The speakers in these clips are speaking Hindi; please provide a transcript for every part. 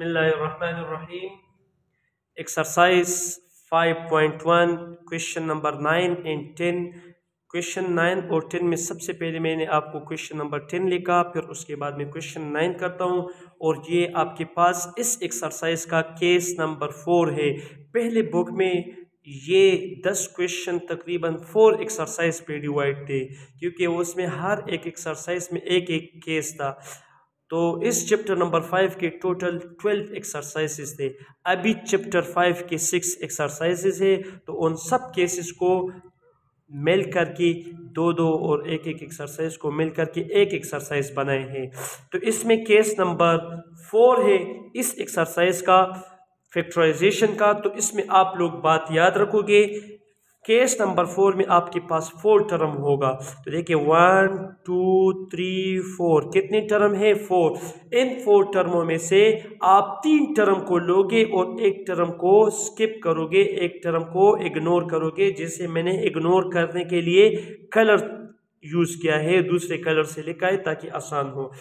बिस्मिल्लाहिर्रहमानिर्रहीम। Exercise 5.1 question number 9 and 10। Question 9 और 10 में सबसे पहले मैंने आपको क्वेश्चन नंबर 10 लिखा, फिर उसके बाद में क्वेश्चन 9 करता हूँ और ये आपके पास इस एक्सरसाइज का केस नंबर 4 है। पहले बुक में ये 10 क्वेश्चन तकरीबन 4 एक्सरसाइज पे डिवाइड थे, क्योंकि उसमें हर एक एक्सरसाइज में एक एक केस था। तो इस चैप्टर नंबर 5 के टोटल 12 एक्सरसाइजेस थे। अभी चैप्टर 5 के 6 एक्सरसाइजेस है, तो उन सब केसेस को मिल करके दो दो और एक एक एक्सरसाइज को मिल करके एक एक्सरसाइज बनाए हैं। तो इसमें केस नंबर 4 है इस एक्सरसाइज का फैक्टराइजेशन का। तो इसमें आप लोग बात याद रखोगे, केस नंबर 4 में आपके पास 4 टर्म होगा। तो देखिए 1 2 3 4 कितने टर्म है? 4। इन 4 टर्मों में से आप 3 टर्म को लोगे और एक टर्म को स्किप करोगे, एक टर्म को इग्नोर करोगे। जैसे मैंने इग्नोर करने के लिए कलर यूज किया है, दूसरे कलर से लिखा है ताकि आसान हो।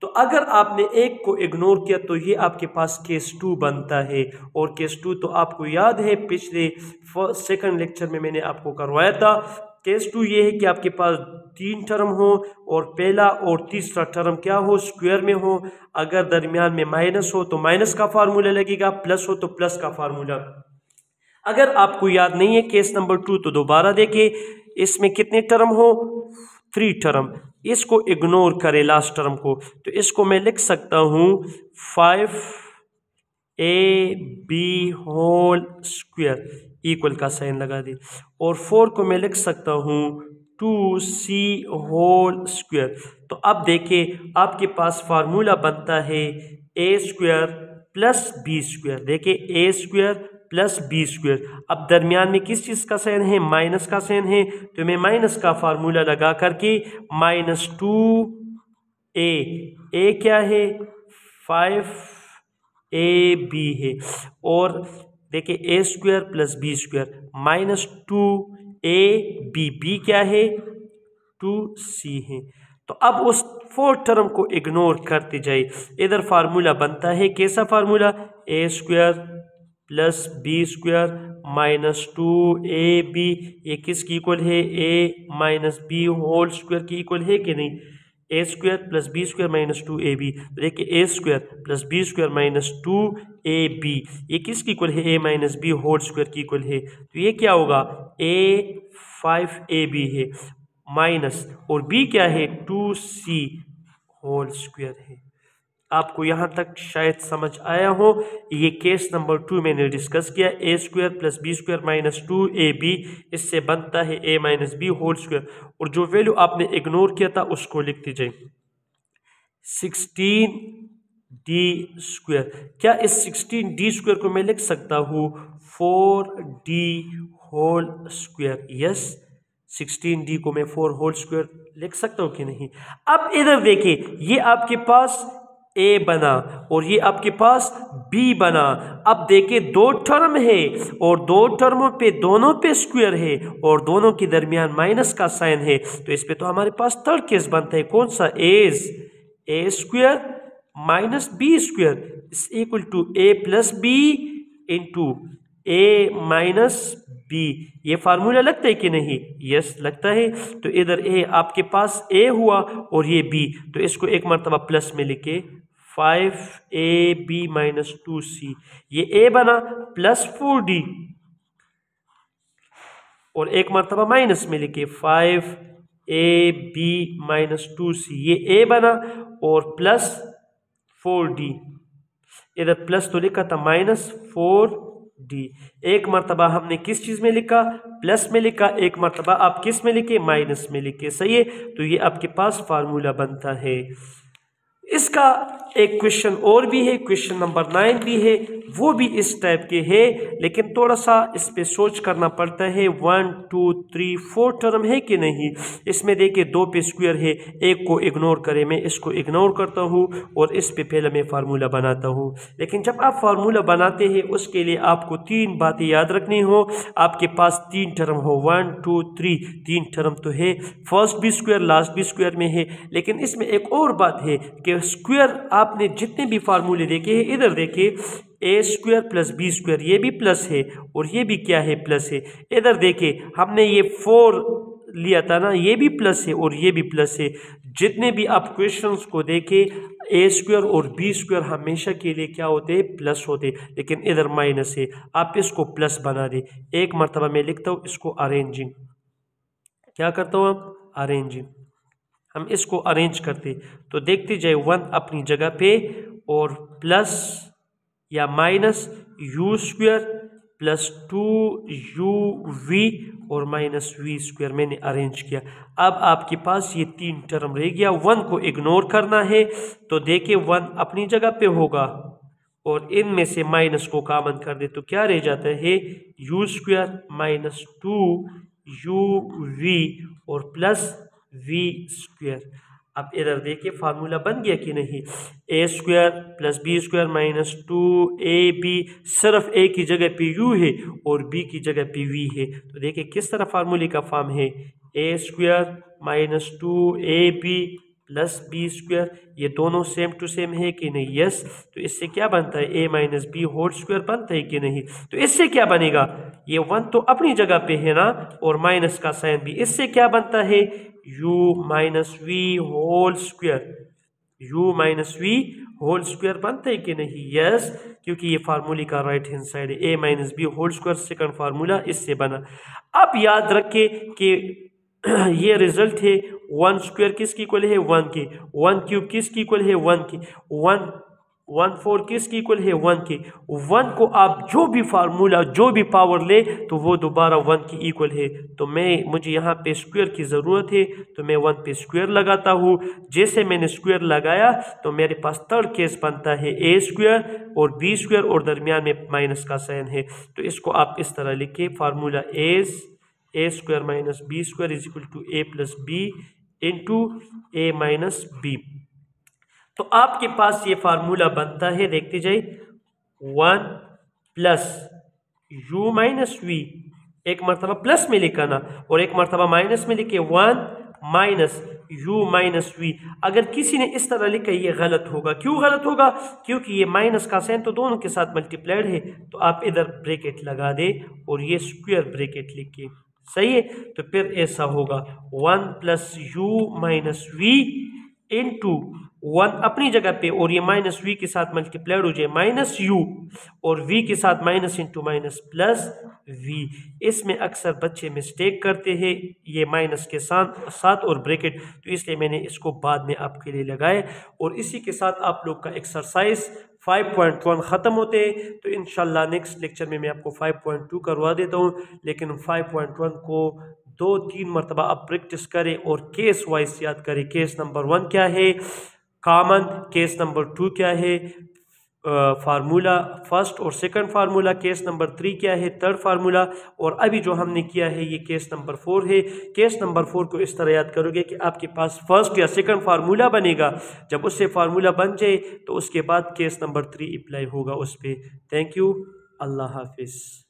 तो अगर आपने एक को इग्नोर किया तो ये आपके पास केस 2 बनता है। और केस 2 तो आपको याद है, पिछले सेकंड लेक्चर में मैंने आपको करवाया था। केस 2 ये है कि आपके पास 3 टर्म हो और पहला और तीसरा टर्म क्या हो? स्क्वायर में हो। अगर दरमियान में माइनस हो तो माइनस का फार्मूला लगेगा, प्लस हो तो प्लस का फार्मूला। अगर आपको याद नहीं है केस नंबर 2 तो दोबारा देखिए, इसमें कितने टर्म हो? 3 टर्म। इसको इग्नोर करें लास्ट टर्म को, तो इसको मैं लिख सकता हूं 5ab होल स्क्वायर इक्वल का साइन लगा दी, और 4 को मैं लिख सकता हूं 2c होल स्क्वायर। तो अब देखिए आपके पास फार्मूला बनता है a square plus b square. देखिए a square plus B square. अब दरमियान में किस चीज़ का साइन है? माइनस का साइन है, तो मैं माइनस का फार्मूला लगा करके -2a क्या है? 5ab है। और देखिए a square plus B square -2ab क्या है? 2c है। तो अब उस 4 टर्म को इग्नोर करते जाए। इधर फार्मूला बनता है कैसा formula? a square plus B square -2ab, ये किसकी इक्वल है? a minus B whole square की इक्वल है कि नहीं? a square plus B square -2ab। देखिए a square plus B square -2ab ये किसकी इक्वल है? a minus B whole square की इक्वल है। तो ये क्या होगा? a 5ab है माइनस, और b क्या है? 2c होल स्क्वायर है। आपको यहाँ तक शायद समझ आया हो। ये केस नंबर 2 मैंने डिस्कस किया। a square plus B square -2ab, इससे बनता है a minus B whole square, और जो वैल्यू आपने इग्नोर किया था उसको लिखते जाए 16d स्क्वायर। क्या इस 16d स्क्वायर को मैं लिख सकता हूँ 4d whole square? Yes, 16d को मैं 4 होल स्क्वायर लिख सकता हूँ कि नहीं? अब इधर देखिए, ये आपके पास a बना और ये आपके पास b बना। अब देखिए 2 टर्म है और 2 टर्मों पे दोनों पे स्क्वायर है और दोनों के दरमियान माइनस का साइन है। तो इस पे तो हमारे पास थर्ड केस बनता है, कौन सा? a square minus B square is equal to a plus B into a minus B. ये फार्मूला लगता है कि नहीं? यस लगता है। तो इधर a आपके पास a हुआ और ये b, तो इसको एक मरतबा प्लस में लिखे 5ab - 2c। ये a बना प्लस 4d, और एक मरतबा माइनस में लिखे 5ab - 2c। ये a बना और प्लस 4d, इधर प्लस तो लिखा था -4d। एक मरतबा हमने किस चीज में लिखा? प्लस में लिखा। एक मरतबा आप किस में लिखे? माइनस में लिखे। सही है। तो ये आपके पास फार्मूला बनता है। इसका एक क्वेश्चन और भी है, क्वेश्चन नंबर 9 भी है, वो भी इस टाइप के है, लेकिन थोड़ा सा इस पे सोच करना पड़ता है। 1 2 3 4 टर्म है कि नहीं? इसमें देखिए 2 पे स्क्वायर है, एक को इग्नोर करें, मैं इसको इग्नोर करता हूँ और इस पे पहले मैं फार्मूला बनाता हूँ। लेकिन जब आप फार्मूला बनाते हैं उसके लिए आपको 3 बातें याद रखनी हो। आपके पास 3 टर्म हो, 1 2 3 टर्म तो है, फर्स्ट भी स्क्वायर लास्ट भी स्क्वायर में है। लेकिन इसमें एक और बात है कि कि स्क्वायर आपने जितने भी फार्मूले देखे हैं, इधर देखिए ए स्क्वायर प्लस बी स्क्वायर, ये भी प्लस है और ये भी क्या है, प्लस है। इधर देखिए हमने ये 4 लिया था ना, ये भी प्लस है और ये भी प्लस है। जितने भी आप क्वेश्चंस को देखें, ए स्क्वायर और बी स्क्वायर हमेशा के लिए क्या होते हैं, प्लस होते हैं, लेकिन इधर माइनस है। आप इसको प्लस बना दे। एक मरतबा मैं लिखता हूँ इसको अरेंजिंग, क्या करता हूँ आप, अरेंजिंग। हम इसको अरेंज करते तो देखते जाए 1 अपनी जगह पे और प्लस या minus you square plus 2uv और माइनस वी स्क्वायर मैंने अरेंज किया। अब आपके पास ये 3 टर्म रह गया। 1 को इग्नोर करना है तो देखिए 1 अपनी जगह पे होगा और इनमें से माइनस को कॉमन कर दे तो क्या रह जाता है, यू स्क्वायर माइनस 2uv और प्लस वी स्क्वायर। अब इधर देखिए फार्मूला बन गया कि नहीं, a square plus B square minus 2ab, सिर्फ ए की जगह पे यू है और बी की जगह पे वी है। तो देखिए किस तरह फार्मूले का फॉर्म है, a square minus 2ab plus B square, ये दोनों सेम टू सेम है कि नहीं, यस। तो इससे क्या बनता है, ए माइनस बी होल स्क्वायर बनता है कि नहीं। तो इससे क्या बनेगा, ये 1 तो अपनी जगह पे है ना और माइनस का साइन भी, इससे क्या बनता है, u minus V whole square, u minus V whole square बनता है कि नहीं, यस, क्योंकि ये फार्मूले का राइट हैंड साइड है। a minus B whole square second formula इससे बना। अब याद रखे कि ये रिजल्ट है 1 स्क्वायर किसकी इक्वल है, 1 के, 1 क्यूब किसकी इक्वल है, 1 की, 1/4 किसकी इक्वल है, 1 की। 1 को आप जो भी फार्मूला जो भी पावर ले तो वो दोबारा 1 की इक्वल है। तो मुझे यहाँ पे स्क्वायर की ज़रूरत है तो मैं 1 पे स्क्वायर लगाता हूँ। जैसे मैंने स्क्वायर लगाया तो मेरे पास थर्ड केस बनता है ए स्क्वायर और बी स्क्वायर और दरमियान में माइनस का साइन है। तो इसको आप इस तरह लिखे, formula A square minus B square is equal to A plus B into A minus B. तो आपके पास ये फार्मूला बनता है, देखते जाइए, 1 प्लस यू माइनस वी, एक मरतबा प्लस में लिखा ना और एक मरतबा माइनस में लिखे, 1 माइनस यू माइनस वी। अगर किसी ने इस तरह लिखा ये गलत होगा। क्यों गलत होगा, क्योंकि ये माइनस का साइन तो दोनों के साथ मल्टीप्लाइड है। तो आप इधर ब्रैकेट लगा दे और ये स्क्वायर ब्रैकेट लिखे, सही है। तो फिर ऐसा होगा 1 plus U minus V into 1 अपनी जगह पे और ये माइनस वी के साथ मल्टीप्लाइड हो जाए माइनस यू और वी के साथ minus into minus plus V. इसमें अक्सर बच्चे मिस्टेक करते हैं ये माइनस के साथ और ब्रैकेट, तो इसलिए मैंने इसको बाद में आपके लिए लगाए। और इसी के साथ आप लोग का एक्सरसाइज 5.1 ख़त्म होते हैं। तो इंशाल्लाह नेक्स्ट लेक्चर में मैं आपको 5.2 करवा देता हूँ। लेकिन 5.1 को 2-3 मरतबा आप प्रैक्टिस करें और केस वाइज याद करें। केस नंबर 1 क्या है, कॉमन, केस नंबर 2 क्या है, फार्मूला फर्स्ट और सेकंड फार्मूला, केस नंबर 3 क्या है, थर्ड फार्मूला, और अभी जो हमने किया है ये केस नंबर 4 है। केस नंबर 4 को इस तरह याद करोगे कि आपके पास फर्स्ट या सेकंड फार्मूला बनेगा, जब उससे फार्मूला बन जाए तो उसके बाद केस नंबर 3 अप्लाई होगा उस पर। थैंक यू, अल्लाह हाफिज़।